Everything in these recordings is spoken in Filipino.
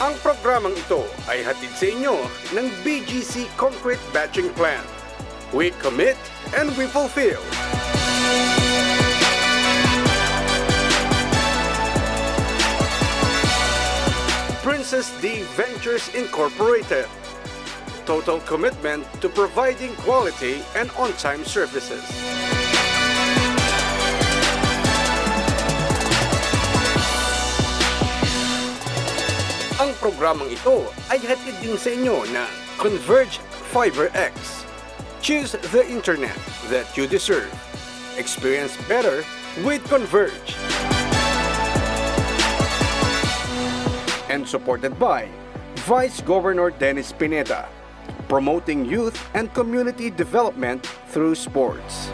Ang programang ito ay hatid sa inyo ng BGC Concrete Batching Plant. We commit and we fulfill. Princess D Ventures Incorporated. Total commitment to providing quality and on-time services. Ang programang ito ay hatid din sa inyo ng Converge Fiber X. Choose the internet that you deserve. Experience better with Converge. And supported by Vice Governor Dennis Pineda, promoting youth and community development through sports.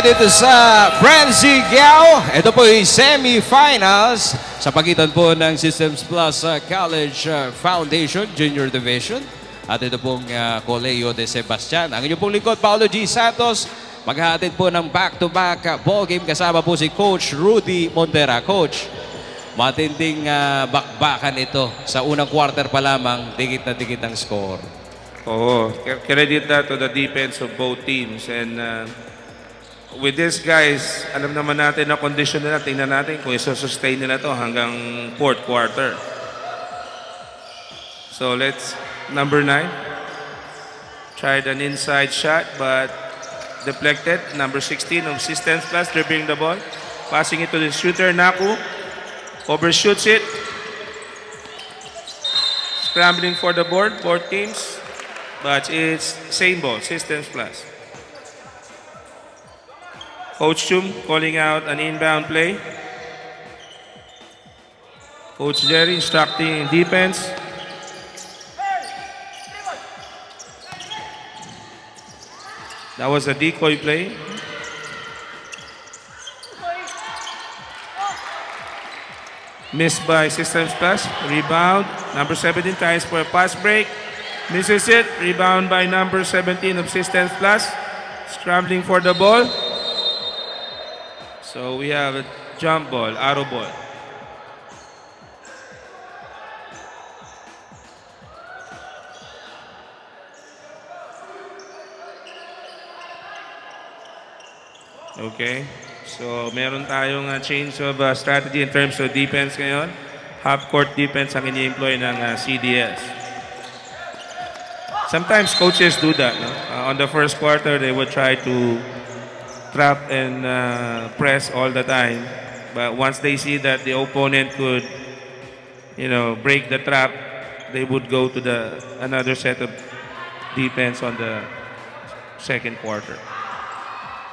Dito sa Branzigao, ito po yung semi-finals sa pagitan po ng Systems Plus College Foundation Junior Division at ito pong Collegiate de Sebastian. Ang inyong pong lingkod, Paolo G. Santos, maghahatid po ng back-to-back ball game kasama po si Coach Rudy Montera. Coach, matinding bakbakan ito sa unang quarter pa lamang, dikit na dikit ang score. Oo, credit that to the defense of both teams, and with these guys, alam naman natin na condition nila. Tingnan natin kung iso-sustain nila to hanggang fourth quarter. So let's, number 9. Tried an inside shot but deflected. Number 16 of Systems Plus dribbling the ball. Passing it to the shooter, Naku. Overshoots it. Scrambling for the board, both teams. But it's same ball, Systems Plus. Coach Chum calling out an inbound play. Coach Jerry instructing defense. That was a decoy play. Missed by Systems Plus. Rebound. Number 17 tries for a pass break. Misses it. Rebound by number 17 of Systems Plus. Scrambling for the ball. So we have a jump ball, arrow ball. Okay, so meron tayong change of strategy in terms of defense ngayon. Half-court defense ang ini-employ ng CDS. Sometimes coaches do that. No? On the first quarter, they would try to trap and press all the time, but once they see that the opponent could, break the trap, they would go to another set of defense on the second quarter.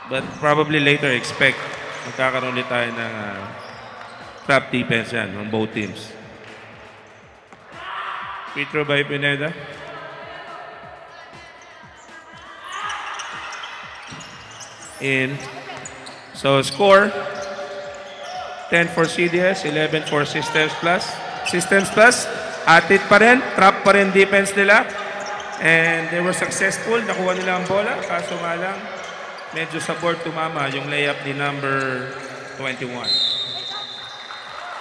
But probably later expect magkakaroon ulit tayo ng trap defense yan on both teams. Free throw by Pineda. In. So score 10 for CDS, 11 for Systems Plus. Systems Plus, atit pa rin, trap pa rin defense nila. And they were successful, nakuha nila ang bola. Kaso nga lang, medyo sa board tumama yung layup ni number 21.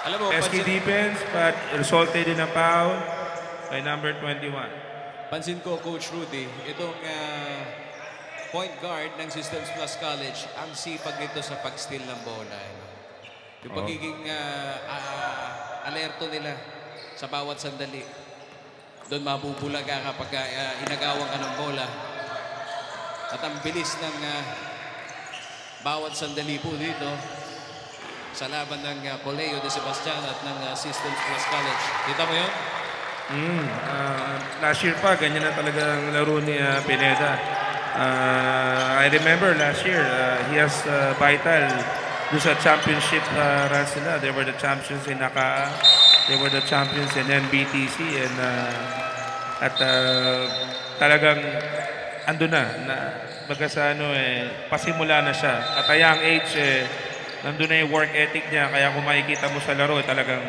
Alam mo, pesky defense, but resulted in a foul by number 21. Pansin ko, Coach Rudy, itong point guard ng Systems Plus College, ang sipag nito sa pag-steal ng bola. Yung pagiging alerto nila sa bawat sandali. Doon mabubulaga kapag inagawan ka ng bola. At ang bilis ng bawat sandali po dito sa laban ng Collegiate de Sebastian at ng Systems Plus College. Kita mo yun? Last year pa, ganyan na talaga ang laro ni Pineda. I remember last year, he has vital do sa championship runs nila. They were the champions in UCAAP. They were the champions in NBTC. And at talagang ando na baga sa pasimula na siya. At a young age, nandun na yung work ethic niya. Kaya kung makikita mo sa laro, talagang,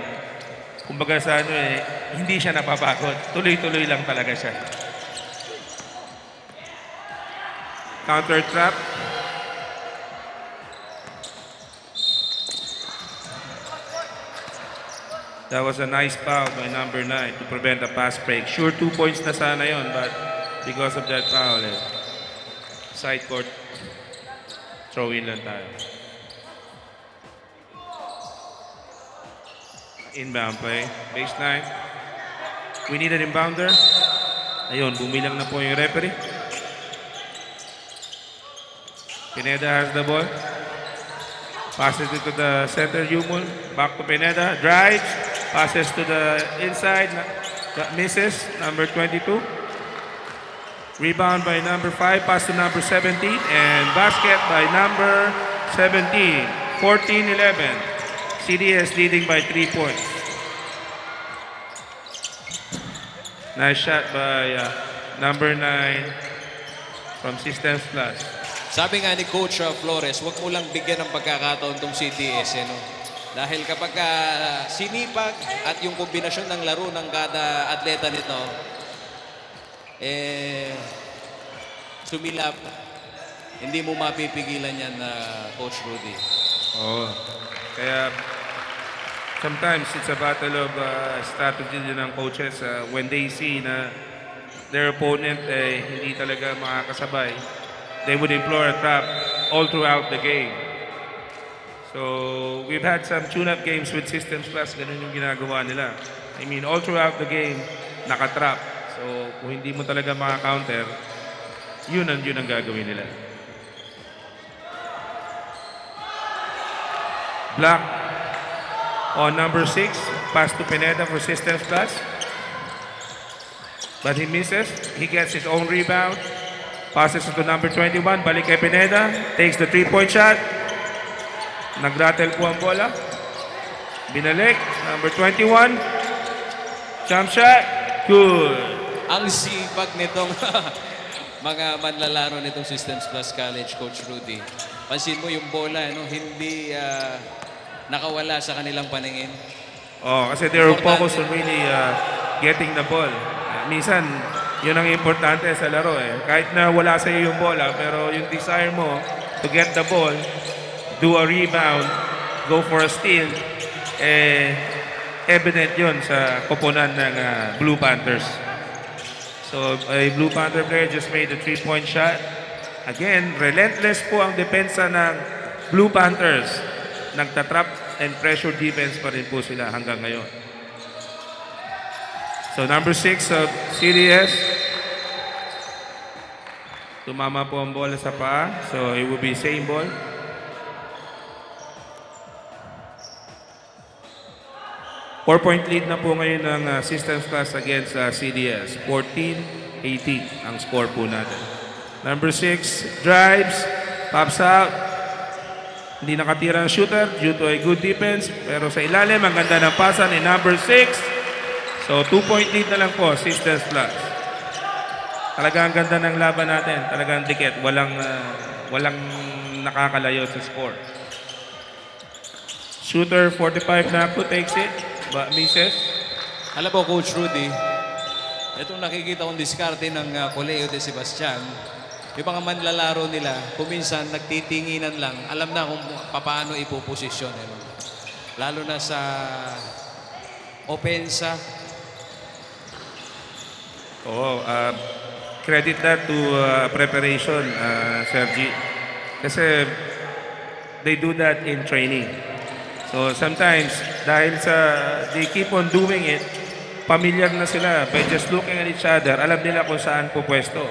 kumbaga sa hindi siya napapagod. Tuloy-tuloy lang talaga siya. Counter trap. That was a nice foul by number 9 to prevent a pass break. Sure, 2 points na sana yon, but because of that foul, side court throw-in lang tayo. Inbound play. Baseline. We need an inbounder. Ayun, bumilang na po yung referee. Pineda has the ball. Passes it to the center, Yumul. Back to Pineda. Drives. Passes to the inside. Misses. Number 22. Rebound by number 5. Pass to number 17. And basket by number 17. 14-11. CDS leading by 3 points. Nice shot by number 9 from Systems Plus. Sabi nga ni Coach Flores, huwag mo lang bigyan ng pagkakataon tong CDS. No? Dahil kapag sinipag at yung kombinasyon ng laro ng kada atleta nito, sumilap, hindi mo mapipigilan yan, Coach Rudy. Oh, kaya sometimes it's a battle of strategy din ng coaches when they see na their opponent hindi talaga makakasabay. They would employ a trap all throughout the game. So, we've had some tune-up games with Systems Plus. Ganun yung ginagawa nila. I mean, all throughout the game, nakatrap. So, kung hindi mo talaga maka-counter, yun ang gagawin nila. Block on number 6. Pass to Pineda for Systems Plus. But he misses. He gets his own rebound. Passes to number 21. Balik kay Pineda. Takes the 3-point shot. Nagrattle po ang bola. Binalik. Number 21. Jump shot. Good. Ang sipag nitong mga manlalaro nitong Systems Plus College, Coach Rudy. Pansin mo yung bola, hindi nakawala sa kanilang paningin. Oh, kasi they were focused on really getting the ball. Minsan, yun ang importante sa laro Kahit na wala sa iyo yung bola, pero yung desire mo to get the ball, do a rebound, go for a steal, evident yun sa koponan ng Blue Panthers. So, a Blue Panther player just made a 3-point shot. Again, relentless po ang depensa ng Blue Panthers. Nagtatrap and pressure defense pa rin po sila hanggang ngayon. So, number 6 of CDS. Tumama po ang bola sa paa. So, it will be same ball. Four-point lead na po ngayon ng Systems Plus against CDS. 14-18 ang score po natin. Number 6, drives, pops out. Hindi nakatira ang shooter due to a good defense. Pero sa ilalim, ang ganda ng pasa ni number 6. So, 2-point lead na lang po, Systems Plus. Talagang ganda ng laban natin. Talagang dikit. Walang nakakalayo sa score. Shooter, 45 na po, takes it. Misses. Alam mo, Coach Rudy, itong nakikita kong diskarte ng Collegiate de Sebastian, yung mga manlalaro nila, kuminsan nagtitinginan lang, alam na kung paano ipoposisyon. Lalo na sa opensa. Credit that to preparation, Sergi. Kasi they do that in training. So sometimes, dahil they keep on doing it, familiar na sila by just looking at each other. Alam nila kung saan po pwesto.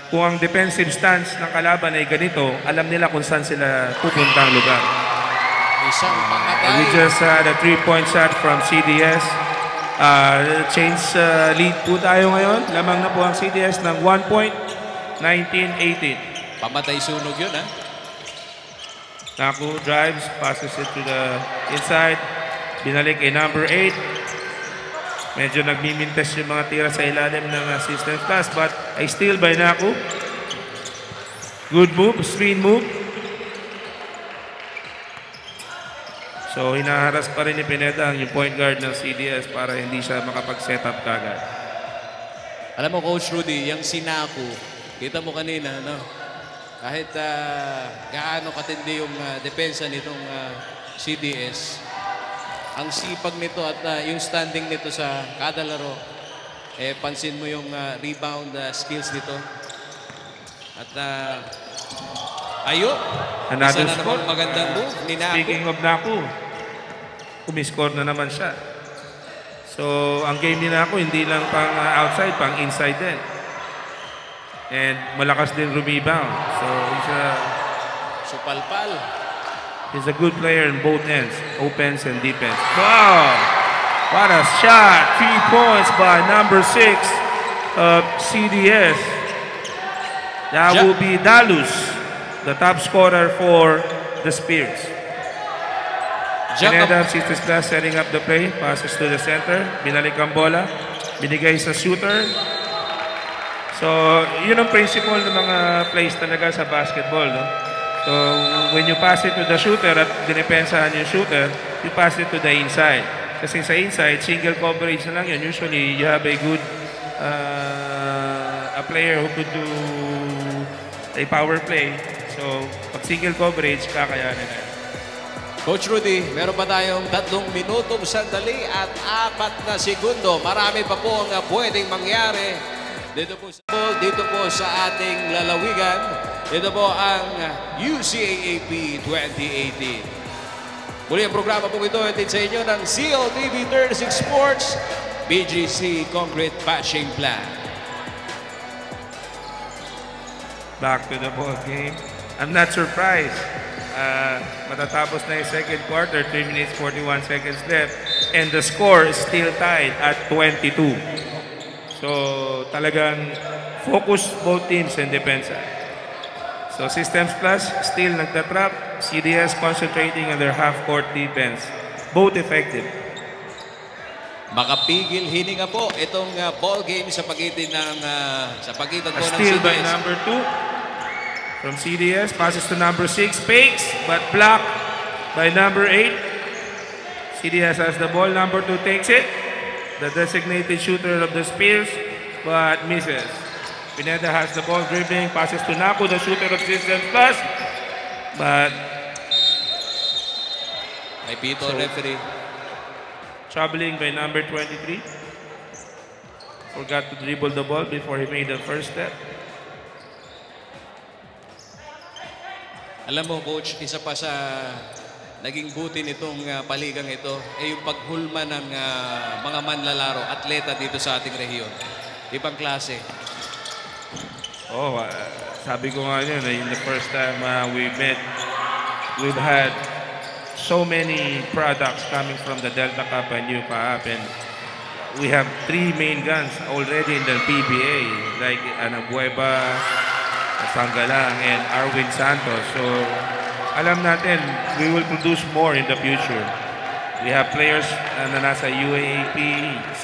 Kung ang defensive stance ng kalaban ay ganito, alam nila kung saan sila pupuntang lugar. We just had a 3-point shot from CDS. Change lead po tayo ngayon. Lamang na po ang CDS ng 1 point, 19-18. Pamatay sunog yun, Naku drives, passes it to the inside. Binalik kay number 8. Medyo nagmimintes yung mga tira sa ilalim ng Systems Plus, but I steal by Naku. Good move, screen move. So, hinaharas pa rin ni Pineda yung point guard ng CDS para hindi siya makapag-set up kagad. Alam mo, Coach Rudy, yung Sinaku, kita mo kanina, no? Kahit gaano katindi yung depensa nitong CDS, ang sipag nito at yung standing nito sa kada laro, pansin mo yung rebound skills nito. At ayun, another isa na score. naman magandang move ni Naku. Speaking of Naku, umiscore na naman siya. So, ang game ni Naku, hindi lang pang outside, pang inside din. And malakas din rebound. So, he's a good player in both ends, offense and defense. Wow! What a shot! 3 points by number 6 of CDS. That will be Dalus, the top scorer for the Spears. Pineda, Systems Plus setting up the play. Passes to the center. Binalik ang bola. Binigay sa shooter. So, yun ang principle ng mga plays talaga sa basketball, no? So, when you pass it to the shooter at dinepensahan yung shooter, you pass it to the inside. Kasi sa inside, single coverage na lang yun. Usually, you have a good a player who could do a power play. So, pag single coverage, kakayanin na. Coach Rudy, meron pa tayong 3 minutong sandali at 4 na segundo. Marami pa po ang pwedeng mangyari dito po sa ating lalawigan. Ito po ang UCAAP 2018. Muli ang programa po ito atin sa inyo ng CLTV 36 Sports BGC Concrete Patching Plan. Back to the ball game. I'm not surprised. Matatapos na yung second quarter, 3 minutes 41 seconds left, and the score is still tied at 22. So talagang focus both teams in defense. So Systems Plus still nagtatrap, CDS concentrating on their half-court defense. Both effective. Makapigil hininga po itong ball game sa pagitan ng po ng Steal CDS. by number 2. From CDS, passes to number 6, fakes, but blocked by number 8. CDS has the ball, number 2 takes it. The designated shooter of the Spears, but misses. Pineda has the ball, dribbling, passes to Naku, the shooter of Systems Plus, but... May pito referee. Troubling by number 23. Forgot to dribble the ball before he made the first step. Alam mo, Coach, isa pa sa naging buti nitong paligang ito ay yung paghulma ng mga manlalaro, atleta dito sa ating rehiyon. Ibang klase. Sabi ko nga yun, in the first time we met, we've had so many products coming from the Delta Cup and UCAAP, and we have 3 main guns already in the PBA, like Anabueva, Sanggalang, and Arwin Santos. So, alam natin, we will produce more in the future. We have players na nasa UAAP,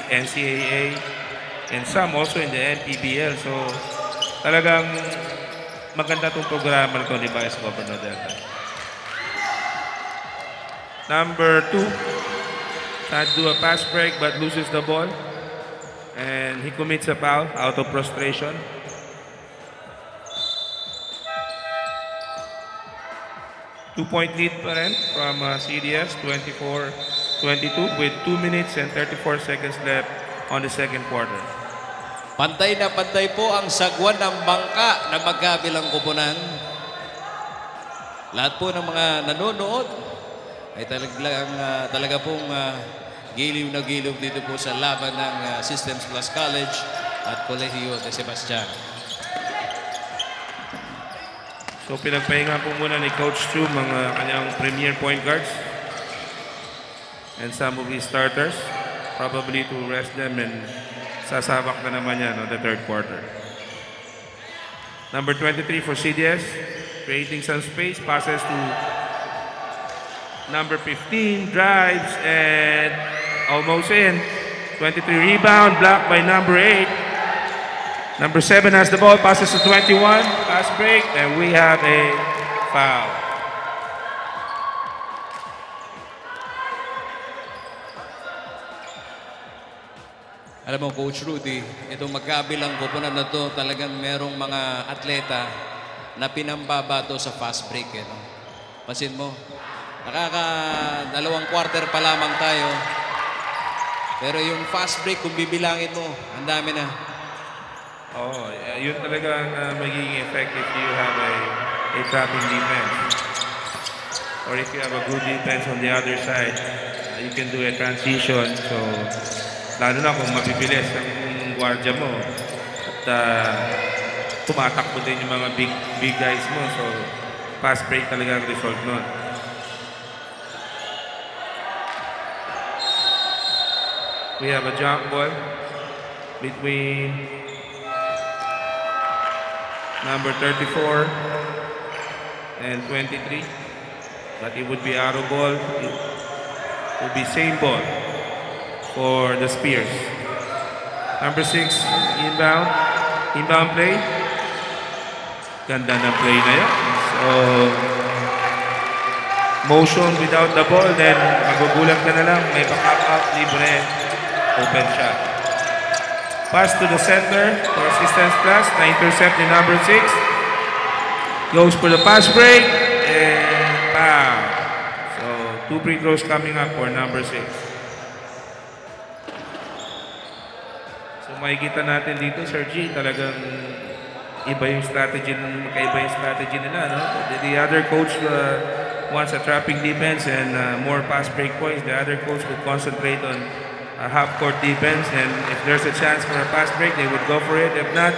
NCAA, and some also in the NPBL. So, talagang maganda itong programa nito ni Vice Governor Delta. Number 2, trying to do a pass break but loses the ball. And he commits a foul out of frustration. Two-point lead pa rin from CDS, 24-22 with 2 minutes and 34 seconds left on the second quarter. Pantay na pantay po ang sagwan ng bangka na magkabilang kupunan. Lahat po ng mga nanonood ay talaga pong giliw na giliw dito po sa laban ng Systems Plus College at Collegiate de Sebastian. So pinagpahinga po muna ni Coach Chu mga kanyang premier point guards and some of his starters, probably to rest them, and sasabak na naman yan on the third quarter. Number 23 for CDS, creating some space, passes to number 15, drives and almost in. 23 rebound, blocked by number 8. Number 7 has the ball, passes to 21, fast break, and we have a foul. Alam mo, Coach Rudy, itong magkabilang koponan na to, talagang merong mga atleta na pinambabato sa fast break. Eh, no? Pansin mo, dalawang quarter pa lamang tayo. Pero yung fast break, kung bibilangin mo, ang dami na. Oh, yun talaga ang magiging effect if you have a trapping defense. Or if you have a good defense on the other side, you can do a transition. So, lalo na kung mabibilis ang guardia mo at tumatakbo din yung mga big guys mo. So, fast break talaga ang result nun. We have a jump ball between number 34 and 23. But it would be arrow ball. It would be same ball for the Spears. Number 6, inbound. Inbound play. Ganda ng play na yun. So, motion without the ball, then magugulat ka na lang. May back-up, libre, open shot. Pass to the center for assistance plus. Na-intercept ni number 6. Goes for the pass break. And foul. So, 2 free throws coming up for number 6. So, makikita natin dito, Sir G, talagang iba yung strategy, magkaiba yung strategy nila. No? The other coach wants a trapping defense and more pass break points. The other coach would concentrate on a half-court defense, and if there's a chance for a pass break, they would go for it. If not,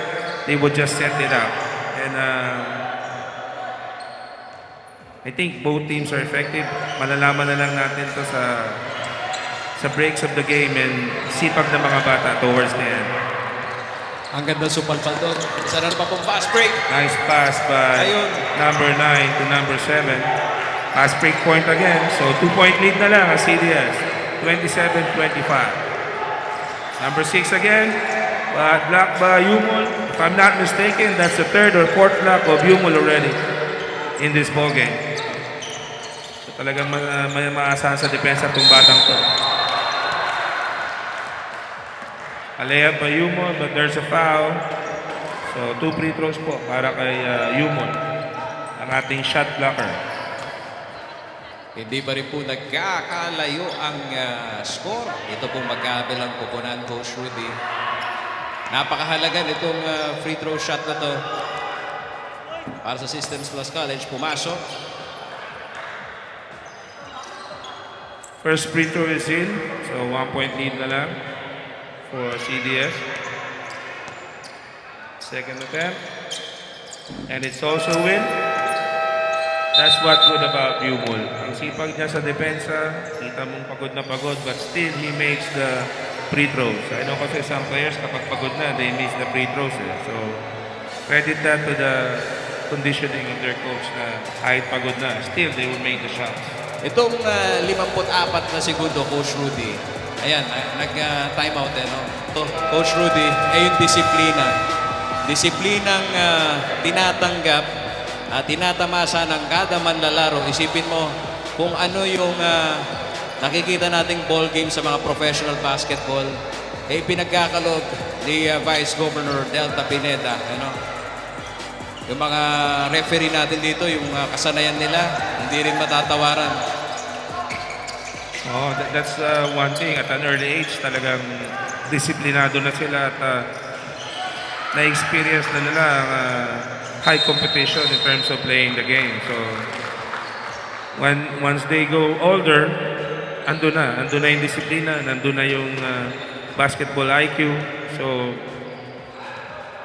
they would just set it up. And I think both teams are effective. Malalaman na lang natin to sa breaks of the game and sipag ng mga bata towards the end. Ang ganda supalpal doon. Isa na pa pong fast break. Nice pass by number 9 to number 7. Fast break point again. So 2-point lead na lang ang CDS. 27-25. Number 6 again, but blocked by Yumul. If I'm not mistaken, that's the 3rd or 4th block of Yumul already in this ball game. So talagang may maasahan sa depensa itong batang to. A layup by Yumul, but there's a foul. So 2 free throws po para kay Yumul, ang ating shot blocker. Hindi pa rin po nagkakalayo ang score. Ito pong magkabilang koponan, Coach Rudy. Napakahalaga nitong free throw shot na to para sa Systems Plus College. Pumasok. First free throw is in. So 1-point lead na lang for CDS. Second attempt. And it's also win. That's what good about Yumul. Ang sipag niya sa depensa, kita mong pagod na pagod, but still he makes the free throws. I know kasi some players kapag pagod na, they miss the free throws. So, credit that to the conditioning of their coach na kahit pagod na, still they will make the shots. Itong 54 na segundo, Coach Rudy. Ayan, nag-time out no? Ito, Coach Rudy, yung disiplina. Disiplinang tinatanggap at tinatamasa ng kada manlalaro. Isipin mo kung ano yung nakikita nating ball game sa mga professional basketball. Pinagkakaloob ni Vice Governor Delta Pineda. Ano? Yung mga referee natin dito, yung kasanayan nila, hindi rin matatawaran. Oh, that's one thing. At an early age, talagang disiplinado na sila at na-experience na nila high competition in terms of playing the game. So, once they go older, ando na yung disiplina, nandun na yung basketball IQ. So,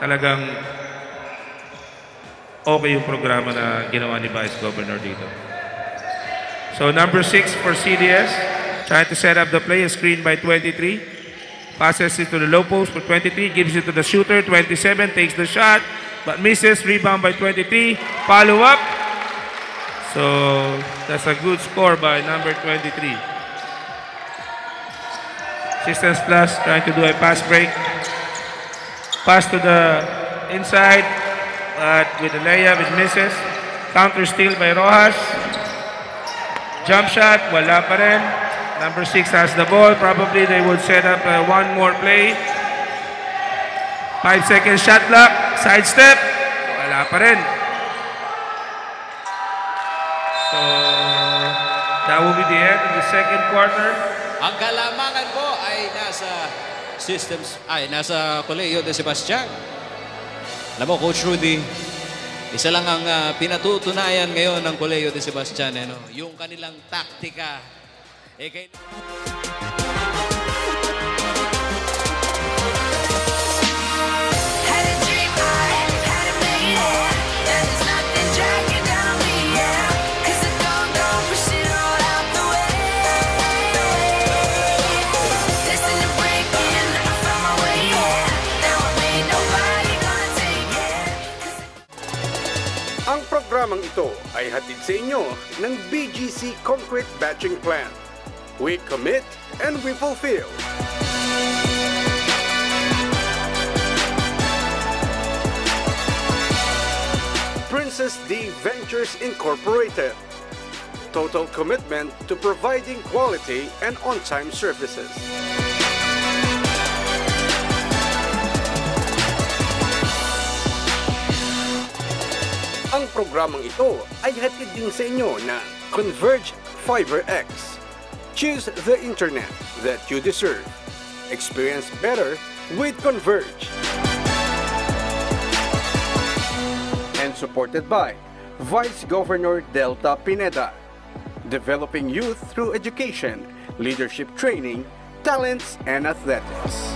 talagang okay yung programa na ginawa ni Vice Governor dito. So, number 6 for CDS, trying to set up the play, a screen by 23. Passes it to the low post for 23, gives it to the shooter, 27, takes the shot, but misses, rebound by 23, follow up. So, that's a good score by number 23. Systems Plus trying to do a pass break. Pass to the inside, but with the layup it misses. Counter steal by Rojas. Jump shot, wala pa rin. Number 6 has the ball. Probably they would set up one more play. 5-second shot clock. Sidestep. Wala pa rin. So, that will be the end of the second quarter. Ang kalamangan po ay nasa Colegio de Sebastian. Alam mo, Coach Rudy, isa lang ang pinatutunayan ngayon ng Colegio de Sebastian, yung kanilang taktika. Ang programang ito ay hatid sa inyo ng BGC Concrete Batching Plant. We commit and we fulfill. Princess D Ventures Incorporated. Total commitment to providing quality and on-time services. Ang programang ito ay hatid din sa inyo ng Converge Fiber X. Choose the internet that you deserve. Experience better with Converge. And supported by Vice Governor Delta Pineda. Developing youth through education, leadership training, talents, and athletics.